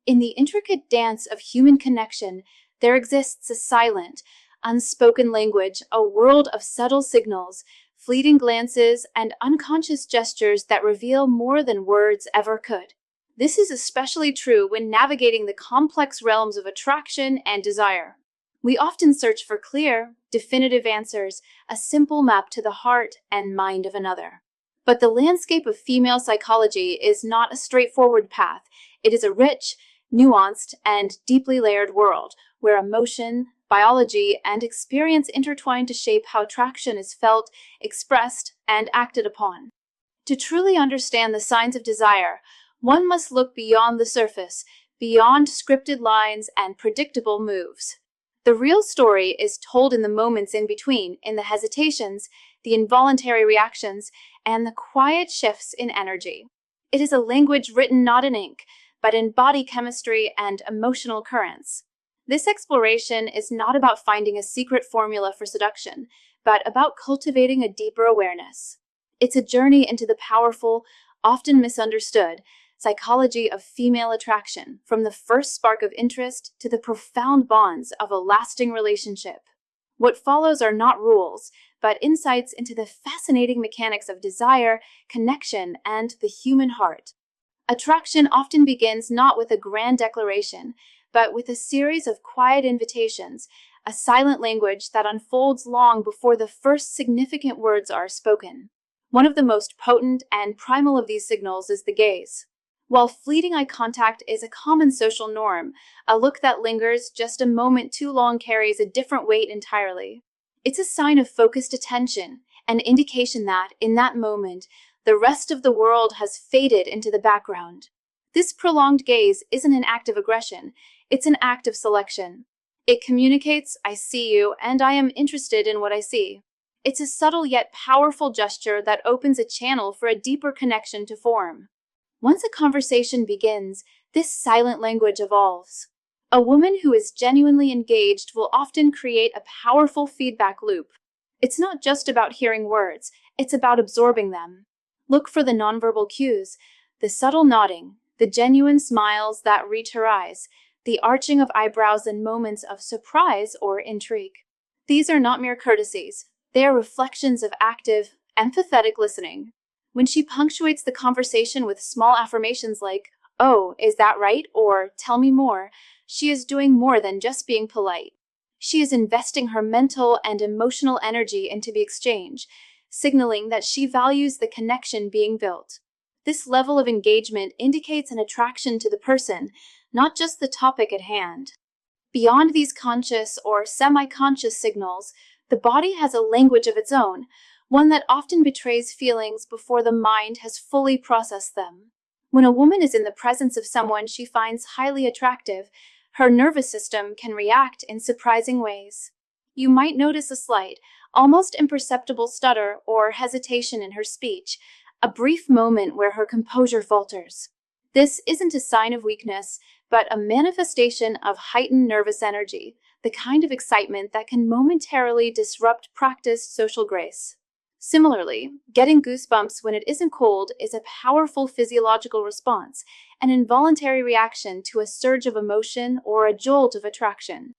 In the intricate dance of human connection, there exists a silent, unspoken language, a world of subtle signals, fleeting glances, and unconscious gestures that reveal more than words ever could. This is especially true when navigating the complex realms of attraction and desire. We often search for clear, definitive answers, a simple map to the heart and mind of another. But the landscape of female psychology is not a straightforward path. It is a rich, nuanced, and deeply layered world where emotion, biology, and experience intertwine to shape how attraction is felt, expressed, and acted upon. To truly understand the signs of desire, one must look beyond the surface, beyond scripted lines and predictable moves. The real story is told in the moments in between, in the hesitations, the involuntary reactions, and the quiet shifts in energy. It is a language written not in ink, but in body chemistry and emotional currents. This exploration is not about finding a secret formula for seduction, but about cultivating a deeper awareness. It's a journey into the powerful, often misunderstood, psychology of female attraction, from the first spark of interest to the profound bonds of a lasting relationship. What follows are not rules, but insights into the fascinating mechanics of desire, connection, and the human heart. Attraction often begins not with a grand declaration, but with a series of quiet invitations, a silent language that unfolds long before the first significant words are spoken. One of the most potent and primal of these signals is the gaze. While fleeting eye contact is a common social norm, a look that lingers just a moment too long carries a different weight entirely. It's a sign of focused attention, an indication that, in that moment, the rest of the world has faded into the background. This prolonged gaze isn't an act of aggression, it's an act of selection. It communicates, I see you, and I am interested in what I see. It's a subtle yet powerful gesture that opens a channel for a deeper connection to form. Once a conversation begins, this silent language evolves. A woman who is genuinely engaged will often create a powerful feedback loop. It's not just about hearing words, it's about absorbing them. Look for the nonverbal cues, the subtle nodding, the genuine smiles that reach her eyes, the arching of eyebrows in moments of surprise or intrigue. These are not mere courtesies. They are reflections of active, empathetic listening. When she punctuates the conversation with small affirmations like, "Oh, is that right?" or "Tell me more," she is doing more than just being polite. She is investing her mental and emotional energy into the exchange, signaling that she values the connection being built. This level of engagement indicates an attraction to the person, not just the topic at hand. Beyond these conscious or semi-conscious signals, the body has a language of its own, one that often betrays feelings before the mind has fully processed them. When a woman is in the presence of someone she finds highly attractive, her nervous system can react in surprising ways. You might notice a slight, almost imperceptible stutter or hesitation in her speech, a brief moment where her composure falters. This isn't a sign of weakness, but a manifestation of heightened nervous energy, the kind of excitement that can momentarily disrupt practiced social grace. Similarly, getting goosebumps when it isn't cold is a powerful physiological response, an involuntary reaction to a surge of emotion or a jolt of attraction.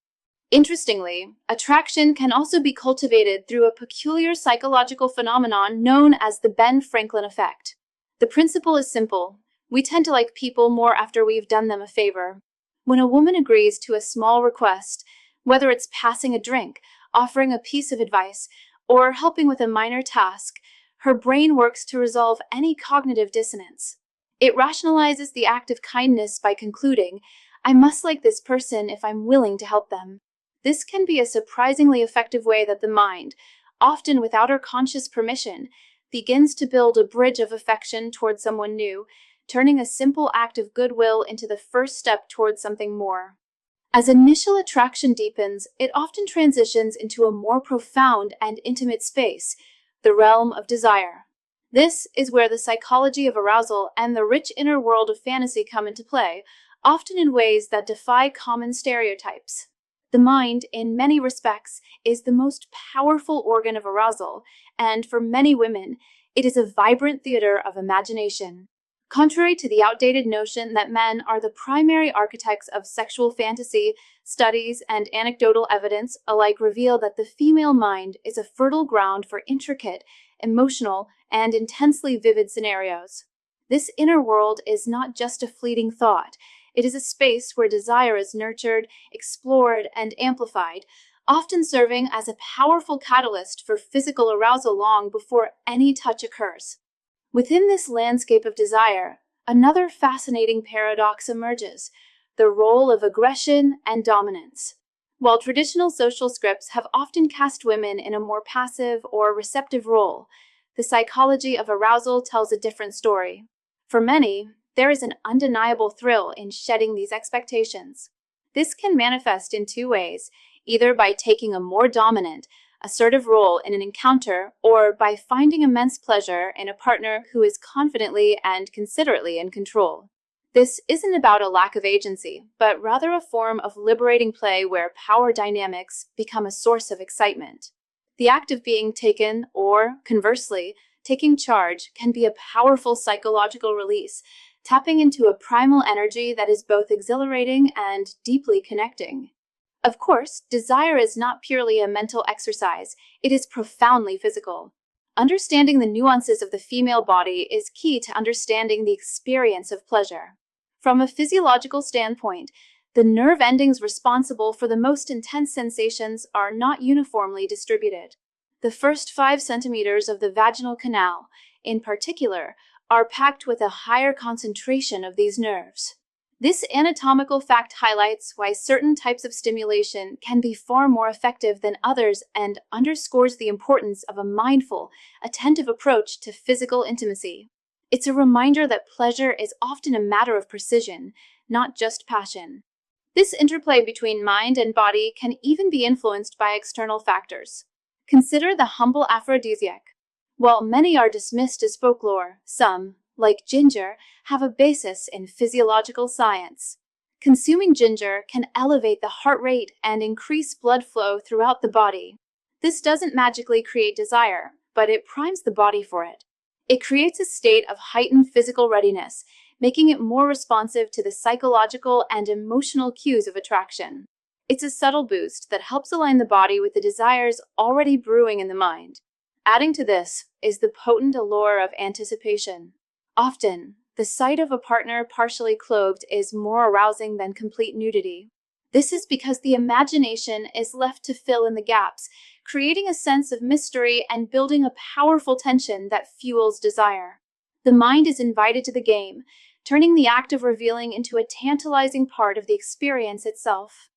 Interestingly, attraction can also be cultivated through a peculiar psychological phenomenon known as the Ben Franklin effect. The principle is simple. We tend to like people more after we've done them a favor. When a woman agrees to a small request, whether it's passing a drink, offering a piece of advice, or helping with a minor task, her brain works to resolve any cognitive dissonance. It rationalizes the act of kindness by concluding, I must like this person if I'm willing to help them. This can be a surprisingly effective way that the mind, often without our conscious permission, begins to build a bridge of affection toward someone new, turning a simple act of goodwill into the first step towards something more. As initial attraction deepens, it often transitions into a more profound and intimate space, the realm of desire. This is where the psychology of arousal and the rich inner world of fantasy come into play, often in ways that defy common stereotypes. The mind, in many respects, is the most powerful organ of arousal, and for many women, it is a vibrant theater of imagination. Contrary to the outdated notion that men are the primary architects of sexual fantasy, studies and anecdotal evidence alike reveal that the female mind is a fertile ground for intricate, emotional, and intensely vivid scenarios. This inner world is not just a fleeting thought. It is a space where desire is nurtured, explored, and amplified, often serving as a powerful catalyst for physical arousal long before any touch occurs. Within this landscape of desire, another fascinating paradox emerges: the role of aggression and dominance. While traditional social scripts have often cast women in a more passive or receptive role, the psychology of arousal tells a different story. For many, there is an undeniable thrill in shedding these expectations. This can manifest in two ways, either by taking a more dominant, assertive role in an encounter, or by finding immense pleasure in a partner who is confidently and considerately in control. This isn't about a lack of agency, but rather a form of liberating play where power dynamics become a source of excitement. The act of being taken, or conversely, taking charge, can be a powerful psychological release, tapping into a primal energy that is both exhilarating and deeply connecting. Of course, desire is not purely a mental exercise, it is profoundly physical. Understanding the nuances of the female body is key to understanding the experience of pleasure. From a physiological standpoint, the nerve endings responsible for the most intense sensations are not uniformly distributed. The first 5 centimeters of the vaginal canal, in particular, are packed with a higher concentration of these nerves. This anatomical fact highlights why certain types of stimulation can be far more effective than others and underscores the importance of a mindful, attentive approach to physical intimacy. It's a reminder that pleasure is often a matter of precision, not just passion. This interplay between mind and body can even be influenced by external factors. Consider the humble aphrodisiac. While many are dismissed as folklore, some, like ginger, have a basis in physiological science. Consuming ginger can elevate the heart rate and increase blood flow throughout the body. This doesn't magically create desire, but it primes the body for it. It creates a state of heightened physical readiness, making it more responsive to the psychological and emotional cues of attraction. It's a subtle boost that helps align the body with the desires already brewing in the mind. Adding to this is the potent allure of anticipation. Often, the sight of a partner partially clothed is more arousing than complete nudity. This is because the imagination is left to fill in the gaps, creating a sense of mystery and building a powerful tension that fuels desire. The mind is invited to the game, turning the act of revealing into a tantalizing part of the experience itself.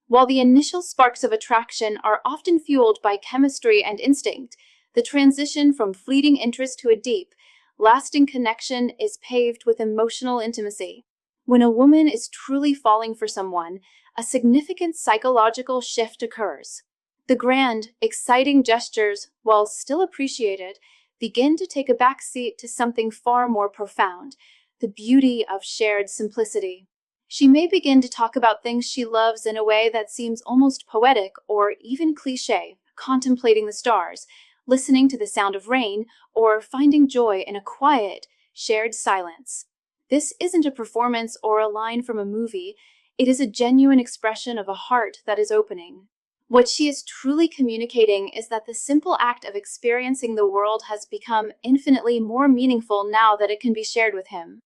While the initial sparks of attraction are often fueled by chemistry and instinct, the transition from fleeting interest to a deep, lasting connection is paved with emotional intimacy. When a woman is truly falling for someone, a significant psychological shift occurs. The grand, exciting gestures, while still appreciated, begin to take a backseat to something far more profound: the beauty of shared simplicity. She may begin to talk about things she loves in a way that seems almost poetic or even cliché, contemplating the stars, listening to the sound of rain, or finding joy in a quiet, shared silence. This isn't a performance or a line from a movie, it is a genuine expression of a heart that is opening. What she is truly communicating is that the simple act of experiencing the world has become infinitely more meaningful now that it can be shared with him.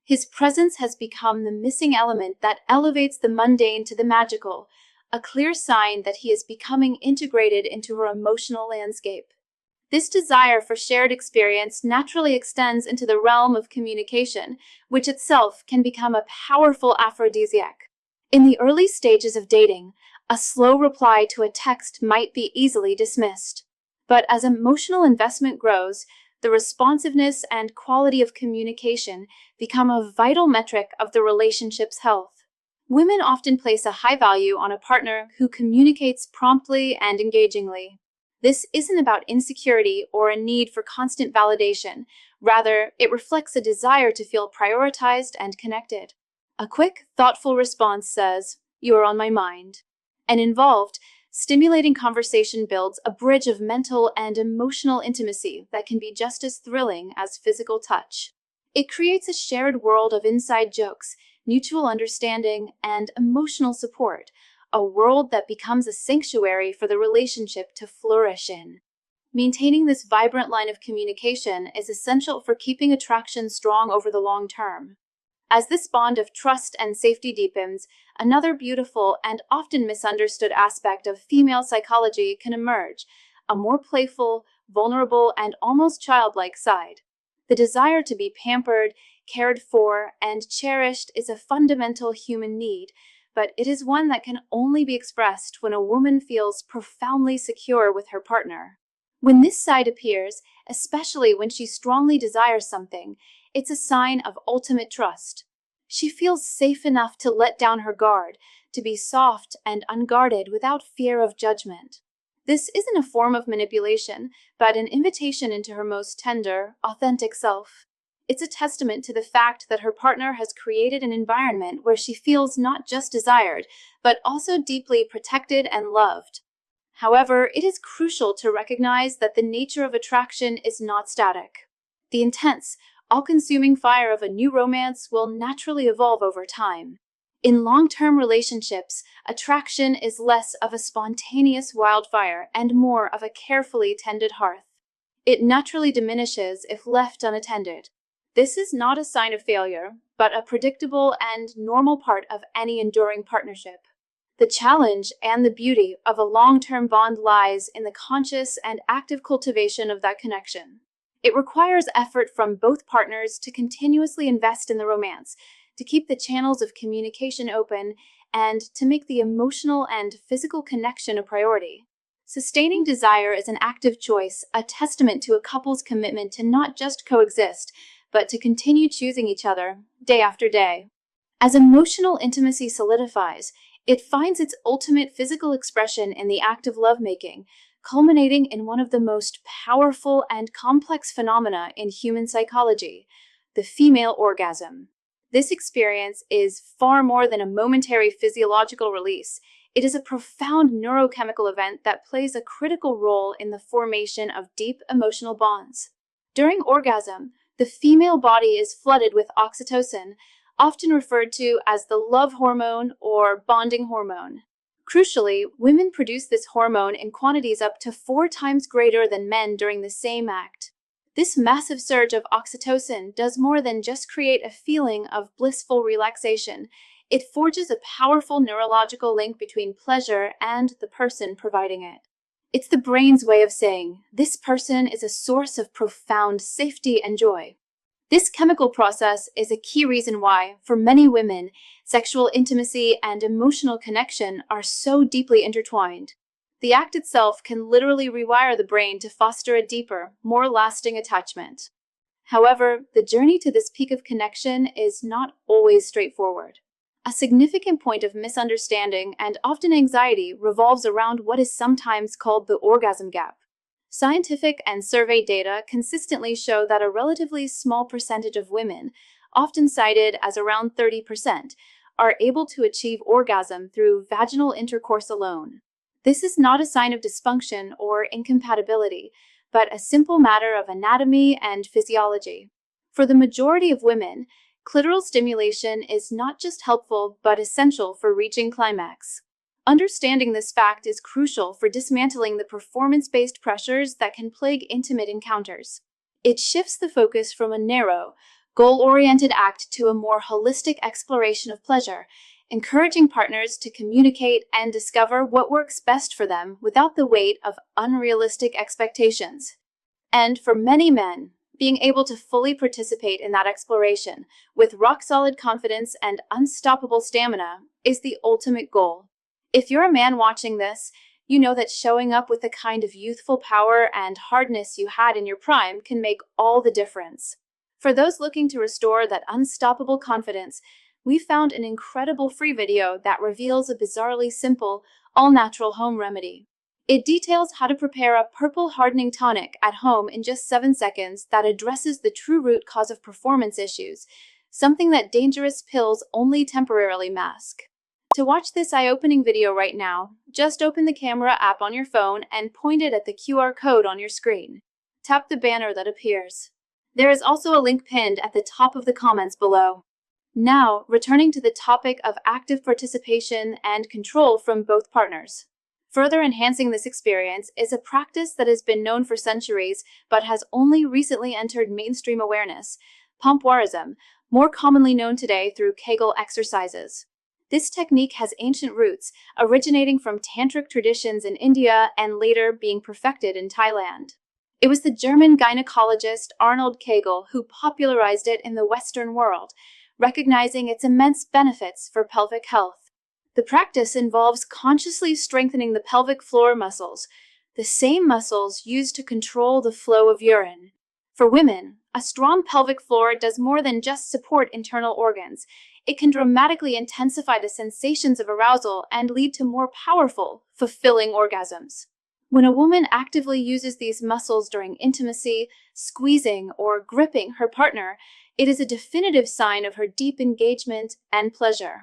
His presence has become the missing element that elevates the mundane to the magical, a clear sign that he is becoming integrated into her emotional landscape. This desire for shared experience naturally extends into the realm of communication, which itself can become a powerful aphrodisiac. In the early stages of dating, a slow reply to a text might be easily dismissed. But as emotional investment grows, the responsiveness and quality of communication become a vital metric of the relationship's health. Women often place a high value on a partner who communicates promptly and engagingly. This isn't about insecurity or a need for constant validation. Rather, it reflects a desire to feel prioritized and connected. A quick, thoughtful response says, "You're on my mind." An involved, stimulating conversation builds a bridge of mental and emotional intimacy that can be just as thrilling as physical touch. It creates a shared world of inside jokes, mutual understanding, and emotional support, a world that becomes a sanctuary for the relationship to flourish in. Maintaining this vibrant line of communication is essential for keeping attraction strong over the long term. As this bond of trust and safety deepens, another beautiful and often misunderstood aspect of female psychology can emerge, a more playful, vulnerable, and almost childlike side. The desire to be pampered, cared for, and cherished is a fundamental human need, but it is one that can only be expressed when a woman feels profoundly secure with her partner. When this side appears, especially when she strongly desires something, it's a sign of ultimate trust. She feels safe enough to let down her guard, to be soft and unguarded without fear of judgment. This isn't a form of manipulation, but an invitation into her most tender, authentic self. It's a testament to the fact that her partner has created an environment where she feels not just desired, but also deeply protected and loved. However, it is crucial to recognize that the nature of attraction is not static. The intense, all-consuming fire of a new romance will naturally evolve over time. In long-term relationships, attraction is less of a spontaneous wildfire and more of a carefully tended hearth. It naturally diminishes if left unattended. This is not a sign of failure, but a predictable and normal part of any enduring partnership. The challenge and the beauty of a long-term bond lies in the conscious and active cultivation of that connection. It requires effort from both partners to continuously invest in the romance, to keep the channels of communication open, and to make the emotional and physical connection a priority. Sustaining desire is an active choice, a testament to a couple's commitment to not just coexist, but to continue choosing each other day after day. As emotional intimacy solidifies, it finds its ultimate physical expression in the act of lovemaking, culminating in one of the most powerful and complex phenomena in human psychology, the female orgasm. This experience is far more than a momentary physiological release. It is a profound neurochemical event that plays a critical role in the formation of deep emotional bonds. During orgasm, the female body is flooded with oxytocin, often referred to as the love hormone or bonding hormone. Crucially, women produce this hormone in quantities up to 4 times greater than men during the same act. This massive surge of oxytocin does more than just create a feeling of blissful relaxation. It forges a powerful neurological link between pleasure and the person providing it. It's the brain's way of saying, this person is a source of profound safety and joy. This chemical process is a key reason why, for many women, sexual intimacy and emotional connection are so deeply intertwined. The act itself can literally rewire the brain to foster a deeper, more lasting attachment. However, the journey to this peak of connection is not always straightforward. A significant point of misunderstanding and often anxiety revolves around what is sometimes called the orgasm gap. Scientific and survey data consistently show that a relatively small percentage of women, often cited as around 30%, are able to achieve orgasm through vaginal intercourse alone. This is not a sign of dysfunction or incompatibility, but a simple matter of anatomy and physiology. For the majority of women, clitoral stimulation is not just helpful but essential for reaching climax. Understanding this fact is crucial for dismantling the performance-based pressures that can plague intimate encounters. It shifts the focus from a narrow, goal-oriented act to a more holistic exploration of pleasure, encouraging partners to communicate and discover what works best for them without the weight of unrealistic expectations. And for many men, being able to fully participate in that exploration with rock-solid confidence and unstoppable stamina is the ultimate goal. If you're a man watching this, you know that showing up with the kind of youthful power and hardness you had in your prime can make all the difference. For those looking to restore that unstoppable confidence, we found an incredible free video that reveals a bizarrely simple, all-natural home remedy. It details how to prepare a purple hardening tonic at home in just 7 seconds that addresses the true root cause of performance issues, something that dangerous pills only temporarily mask. To watch this eye-opening video right now, just open the camera app on your phone and point it at the QR code on your screen. Tap the banner that appears. There is also a link pinned at the top of the comments below. Now, returning to the topic of active participation and control from both partners. Further enhancing this experience is a practice that has been known for centuries but has only recently entered mainstream awareness: pompoirism, more commonly known today through Kegel exercises. This technique has ancient roots, originating from tantric traditions in India and later being perfected in Thailand. It was the German gynecologist Arnold Kegel who popularized it in the Western world, recognizing its immense benefits for pelvic health. The practice involves consciously strengthening the pelvic floor muscles, the same muscles used to control the flow of urine. For women, a strong pelvic floor does more than just support internal organs. It can dramatically intensify the sensations of arousal and lead to more powerful, fulfilling orgasms. When a woman actively uses these muscles during intimacy, squeezing, or gripping her partner, it is a definitive sign of her deep engagement and pleasure.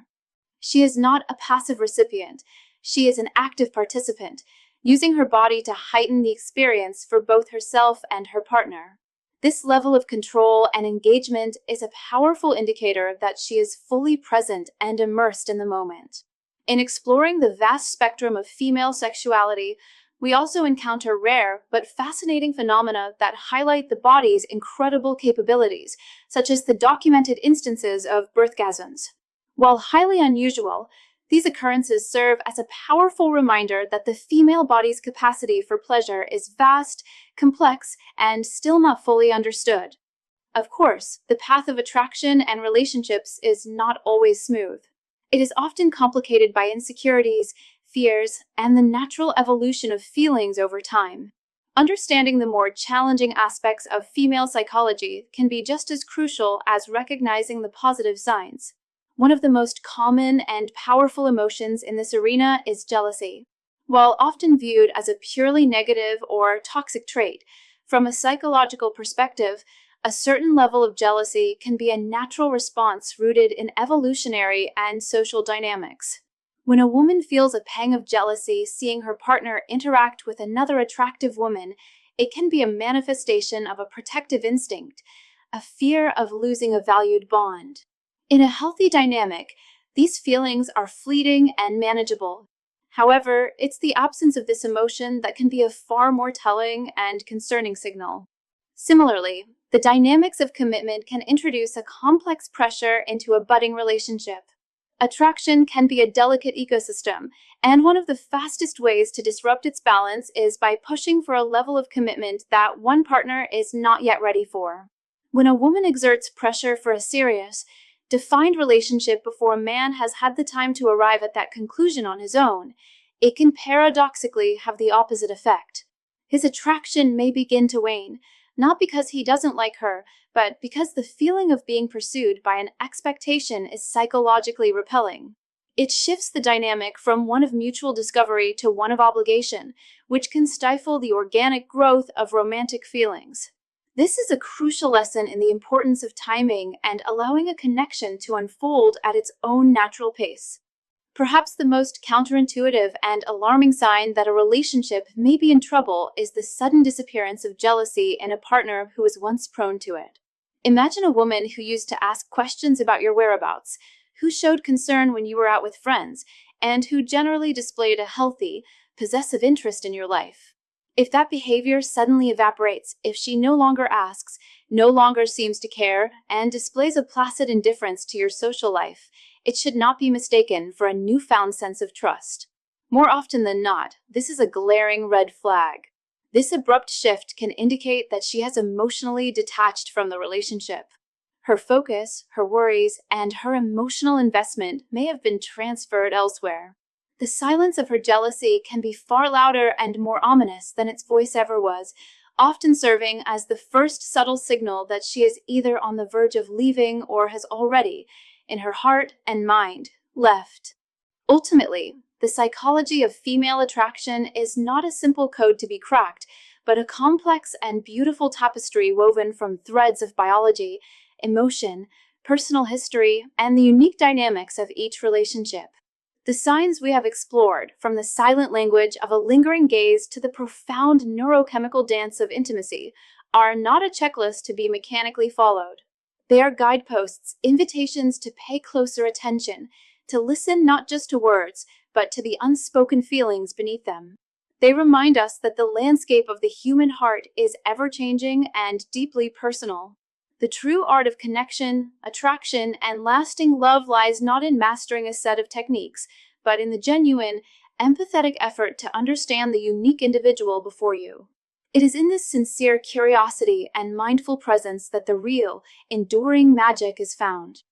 She is not a passive recipient. She is an active participant, using her body to heighten the experience for both herself and her partner. This level of control and engagement is a powerful indicator that she is fully present and immersed in the moment. In exploring the vast spectrum of female sexuality, we also encounter rare but fascinating phenomena that highlight the body's incredible capabilities, such as the documented instances of birthgasms. While highly unusual, these occurrences serve as a powerful reminder that the female body's capacity for pleasure is vast, complex, and still not fully understood. Of course, the path of attraction and relationships is not always smooth. It is often complicated by insecurities, fears, and the natural evolution of feelings over time. Understanding the more challenging aspects of female psychology can be just as crucial as recognizing the positive signs. One of the most common and powerful emotions in this arena is jealousy. While often viewed as a purely negative or toxic trait, from a psychological perspective, a certain level of jealousy can be a natural response rooted in evolutionary and social dynamics. When a woman feels a pang of jealousy seeing her partner interact with another attractive woman, it can be a manifestation of a protective instinct, a fear of losing a valued bond. In a healthy dynamic, these feelings are fleeting and manageable. However, it's the absence of this emotion that can be a far more telling and concerning signal. Similarly, the dynamics of commitment can introduce a complex pressure into a budding relationship. Attraction can be a delicate ecosystem, and one of the fastest ways to disrupt its balance is by pushing for a level of commitment that one partner is not yet ready for. When a woman exerts pressure for a serious, defined relationship before a man has had the time to arrive at that conclusion on his own, it can paradoxically have the opposite effect. His attraction may begin to wane, not because he doesn't like her, but because the feeling of being pursued by an expectation is psychologically repelling. It shifts the dynamic from one of mutual discovery to one of obligation, which can stifle the organic growth of romantic feelings. This is a crucial lesson in the importance of timing and allowing a connection to unfold at its own natural pace. Perhaps the most counterintuitive and alarming sign that a relationship may be in trouble is the sudden disappearance of jealousy in a partner who was once prone to it. Imagine a woman who used to ask questions about your whereabouts, who showed concern when you were out with friends, and who generally displayed a healthy, possessive interest in your life. If that behavior suddenly evaporates, if she no longer asks, no longer seems to care, and displays a placid indifference to your social life, it should not be mistaken for a newfound sense of trust. More often than not, this is a glaring red flag. This abrupt shift can indicate that she has emotionally detached from the relationship. Her focus, her worries, and her emotional investment may have been transferred elsewhere. The silence of her jealousy can be far louder and more ominous than its voice ever was, often serving as the first subtle signal that she is either on the verge of leaving or has already, in her heart and mind, left. Ultimately, the psychology of female attraction is not a simple code to be cracked, but a complex and beautiful tapestry woven from threads of biology, emotion, personal history, and the unique dynamics of each relationship. The signs we have explored, from the silent language of a lingering gaze to the profound neurochemical dance of intimacy, are not a checklist to be mechanically followed. They are guideposts, invitations to pay closer attention, to listen not just to words, but to the unspoken feelings beneath them. They remind us that the landscape of the human heart is ever-changing and deeply personal. The true art of connection, attraction, and lasting love lies not in mastering a set of techniques, but in the genuine, empathetic effort to understand the unique individual before you. It is in this sincere curiosity and mindful presence that the real, enduring magic is found.